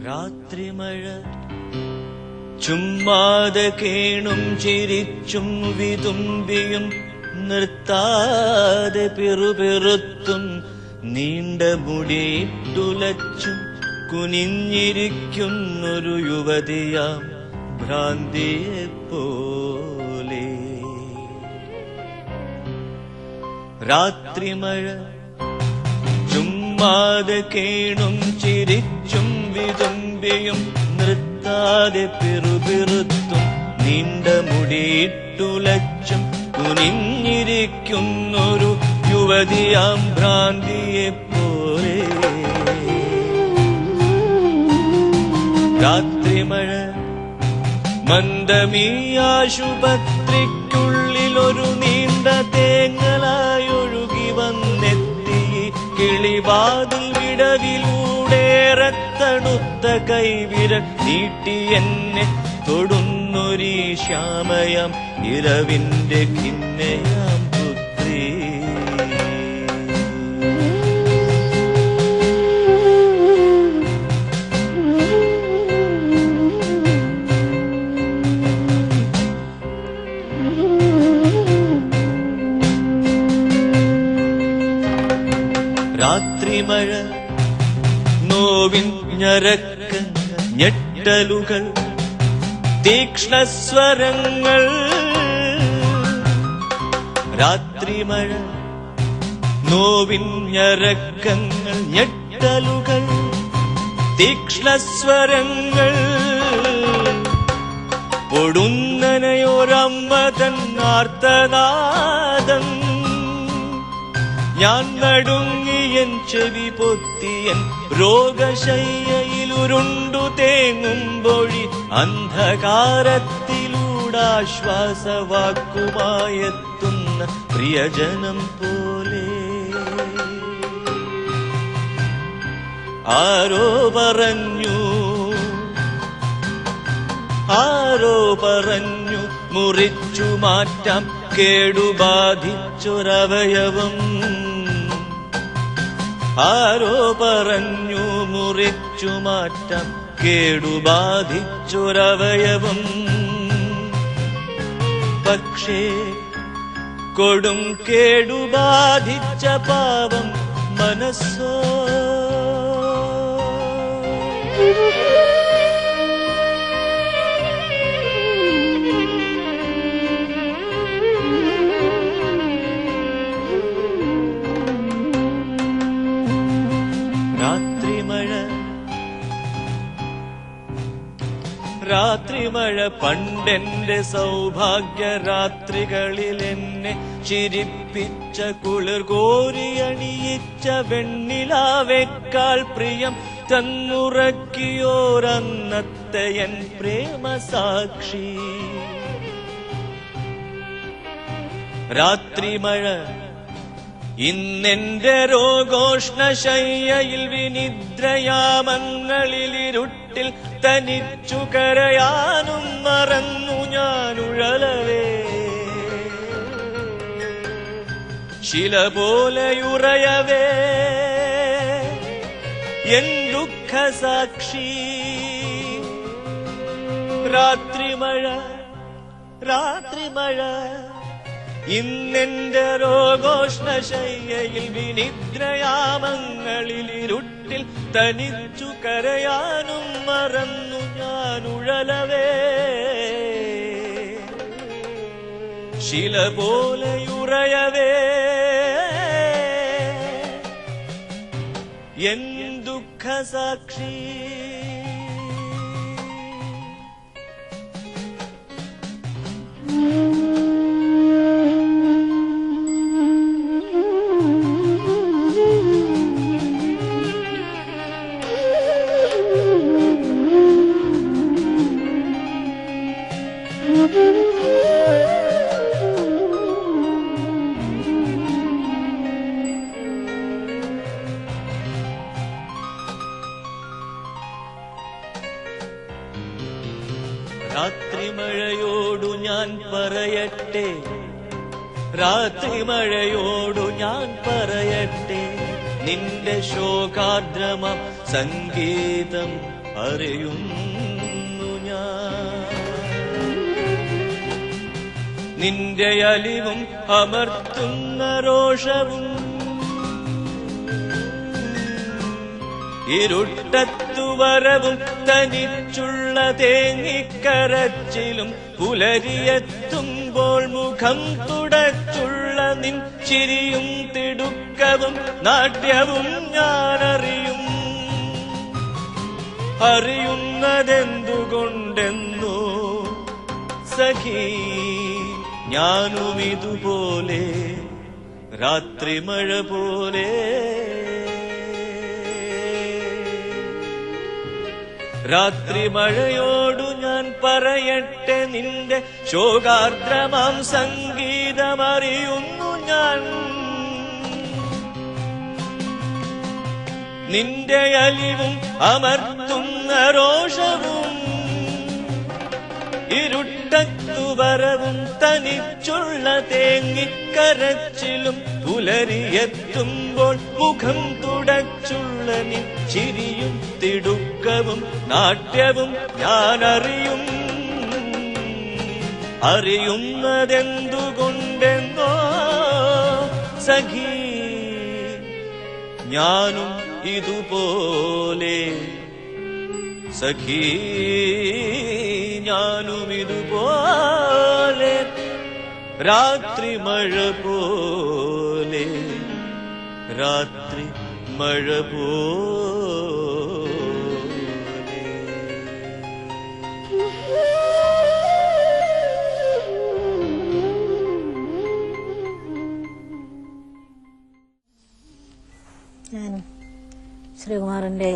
രാത്രിമഴ ചുമ്മാതെ കേണും ചിരിച്ചും വിതുമ്പിയും നിർത്താതെ പിറുപിറുത്തും നീണ്ട മുടിയിട്ടുലച്ചും കുനിഞ്ഞിരിക്കുന്നൊരു യുവതിയാം ഭ്രാന്തിയെപ്പോലെ. രാത്രിമഴ ചുമ്മാതെ കേണും ചിരിച്ചും വിതുമ്പിയും നിർത്താതെ പിറുപിറുത്തും നീണ്ട മുടിയിട്ടുലച്ചും കുനിഞ്ഞിരിക്കുന്നൊരു യുവതിയാം ഭ്രാന്തിയെപ്പോലെ. രാത്രിമഴ മന്ദമീ ആശുപത്രിക്കുള്ളിലൊരു നീണ്ട തേങ്ങലായൊഴുകി വന്നെത്തി കിളിവാതിൽ വിടവിലൂടേറെ തണുത്ത കൈവിരൽ നീട്ടി എന്നെ തൊടുന്നൊരീ ശ്യാമയാം ഇരവിന്റെ ഖിന്നയാം പുത്രി. രാത്രിമഴ നോവിൻ ഞരക്കങ്ങൾ ഞെട്ടലുകൾ തീക്ഷ്ണസ്വരങ്ങൾ. രാത്രിമഴ നോവിൻ ഞരക്കങ്ങൾ ഞെട്ടലുകൾ തീക്ഷ്ണസ്വരങ്ങൾ. പൊടുന്നനയൊരമ്മ തന്നാർത്തനാദം ഞാൻ നടുങ്ങിയൻ ചെവി പൊത്തിയൻ രോഗശയ്യയിലുരുണ്ടു തേങ്ങുമ്പൊഴി അന്ധകാരത്തിലൂടാശ്വാസവാക്കുമായെത്തുന്ന പ്രിയജനം പോലെ. ആരോ പറഞ്ഞു മുറിച്ചു മാറ്റാം കേടുബാധിച്ചൊരവയവം. ആരോ പറഞ്ഞു മുറിച്ചു മാറ്റാം കേടുബാധിച്ചൊരവയവം. പക്ഷേ കൊടും കേടുബാധിച്ച പാവം മനസ്സോ രാത്രിമഴ പണ്ടെന്റെ സൗഭാഗ്യ രാത്രികളിൽ എന്നെ ചിരിപ്പിച്ച കുളിർ കോരിയണിയിച്ച വെണ്ണിലാവേക്കാൾ പ്രിയം തന്നുറക്കിയോരന്നത്തെ എൻ പ്രേമസാക്ഷി. രാത്രിമഴ ഇന്നെന്റെ രോഗോഷ്ണശയ്യയിൽ വിനിദ്രയാമങ്ങളിലിരുട്ടിൽ തനിച്ചു കരയാനും മറന്നു ഞാനുഴലവേ. ശില പോലെയുറയവേ എൻ ദുഃഖസാക്ഷി. രാത്രിമഴ രാത്രിമഴ ഇന്നെന്റെ രോഗോഷ്ണശയ്യയിൽ വിനിദ്രയാമങ്ങളിലിരുട്ടിൽ തനിച്ചു കരയാനും മറന്നു ഞാനുഴലവേ. ശില പോലെയുറയവേ എൻ ദുഃഖസാക്ഷി. രാത്രിമഴയോടു ഞാൻ പറയട്ടെ, രാത്രിമഴയോടു ഞാൻ പറയട്ടെ, നിന്റെ ശോകാദ്രമം സംഗീതം അറിയുന്നു ഞാൻ. നിന്റെ അലിവും അമർത്തുന്ന രോഷവും ഇരുട്ടത്തുവരവും തനിച്ചുള്ള തേങ്ങിക്കരച്ചിലും പുലരിയെത്തുമ്പോൾ മുഖം തുടച്ചുള്ള നിൻ ചിരിയും തിടുക്കവും നാട്യവും ഞാനറിയും. അറിയുന്നതെന്തുകൊണ്ടെന്നോ സഖി ഞാനുമിതുപോലെ രാത്രി മഴ പോലെ. രാത്രി മഴയോടു ഞാൻ പറയട്ടെ നിന്റെ ശോകാർദ്രമാം സംഗീതമറിയുന്നു ഞാൻ. നിന്റെ അലിവും അമർത്തുന്ന രോഷവും ഇരുട്ടത്തുവരവും തനിച്ചുള്ള തേങ്ങിക്കരച്ചിലും പുലരിയെത്തുമ്പോൾ മുഖം തുടച്ചുള്ള നിൻ ചിരിയും തിടുക്കവും നാട്യവും ഞാനറിയും. അറിയുന്നതെന്തുകൊണ്ടെന്നോ സഖി ഞാനും ഇതുപോലെ. സഖി ഞാനുമിതുപോലെ രാത്രി മഴ പോലെ. രാത്രി മഴ പോലെ. ഞാൻ ശ്രീകുമാറിന്റെ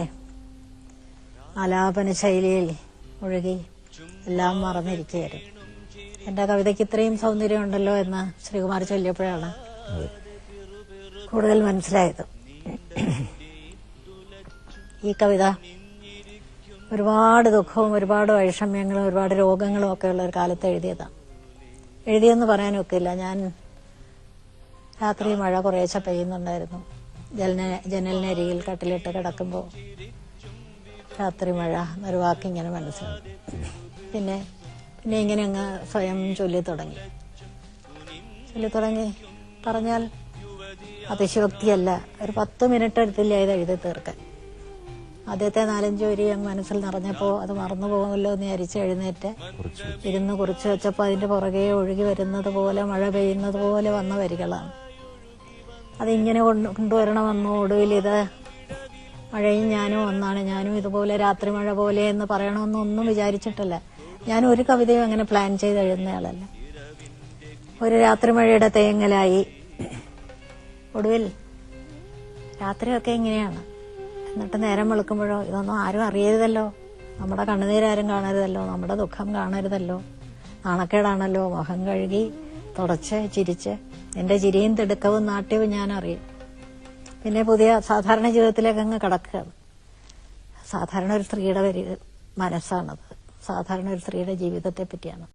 ആലാപന ശൈലിയിൽ ഒഴുകി എല്ലാം മറന്നിരിക്കുകയായിരുന്നു. എന്റെ കവിതയ്ക്ക് ഇത്രയും സൗന്ദര്യം ഉണ്ടല്ലോ എന്ന് ശ്രീകുമാർ ചൊല്ലിയപ്പോഴാണ് കൂടുതൽ മനസ്സിലായത്. ഈ കവിത ഒരുപാട് ദുഃഖവും ഒരുപാട് വൈഷമ്യങ്ങളും ഒരുപാട് രോഗങ്ങളും ഒക്കെ ഉള്ള ഒരു കാലത്ത് എഴുതിയതാണ്. എഴുതിയെന്ന് പറയാനൊക്കില്ല. ഞാൻ രാത്രി മഴ കുറേശ്ശെ പെയ്യുന്നുണ്ടായിരുന്നു. ജനലിനരികിൽ കട്ടിലിട്ട് കിടക്കുമ്പോൾ രാത്രി മഴ എന്നൊരു വാക്കിങ്ങനെ മനസ്സിലായി. പിന്നെ ഇങ്ങനെ അങ്ങ് സ്വയം ചൊല്ലി തുടങ്ങി പറഞ്ഞാൽ അതിശയോക്തിയല്ല. ഒരു 10 മിനിറ്റ് എടുത്തില്ല ഇത് എഴുതി തീർക്കാൻ. ആദ്യത്തെ 4-5 വരി മനസ്സിൽ നിറഞ്ഞപ്പോൾ അത് മറന്നു പോകുമല്ലോ എന്ന് വിചാരിച്ച് എഴുന്നേറ്റ് ഇരുന്ന് കുറിച്ച് വെച്ചപ്പോൾ അതിന്റെ പുറകെ ഒഴുകി വരുന്നത് പോലെ മഴ പെയ്യുന്നത് പോലെ വന്ന വരികളാണ്. അതിങ്ങനെ കൊണ്ടുവരണമെന്നോ ഒടുവിൽ ഇത് മഴയും ഞാനും ഒന്നാണ്, ഞാനും ഇതുപോലെ രാത്രി മഴ പോലെ എന്ന് പറയണമെന്നൊന്നും വിചാരിച്ചിട്ടില്ല. ഞാൻ ഒരു കവിതയും അങ്ങനെ പ്ലാൻ ചെയ്ത് എഴുതുന്നയാളല്ല. ഒരു രാത്രി മഴയുടെ തേങ്ങലായി. ഒടുവിൽ രാത്രിയൊക്കെ ഇങ്ങനെയാണ്. എന്നിട്ട് നേരം വെളുക്കുമ്പോഴോ ഇതൊന്നും ആരും അറിയരുതല്ലോ, നമ്മുടെ കണ്ണുനീരാരും കാണരുതല്ലോ, നമ്മുടെ ദുഃഖം കാണരുതല്ലോ, നാണക്കേടാണല്ലോ. മുഖം കഴുകി തുടച്ച് ചിരിച്ച് എന്റെ ചിരിയും തിടുക്കവും നാട്യവും ഞാൻ അറിയും. പിന്നെ പുതിയ സാധാരണ ജീവിതത്തിലേക്ക് അങ്ങ് കിടക്കുകയാണ്. സാധാരണ ഒരു സ്ത്രീയുടെ മനസ്സാണത്. സാധാരണ ഒരു സ്ത്രീയുടെ ജീവിതത്തെ പറ്റിയാണ്.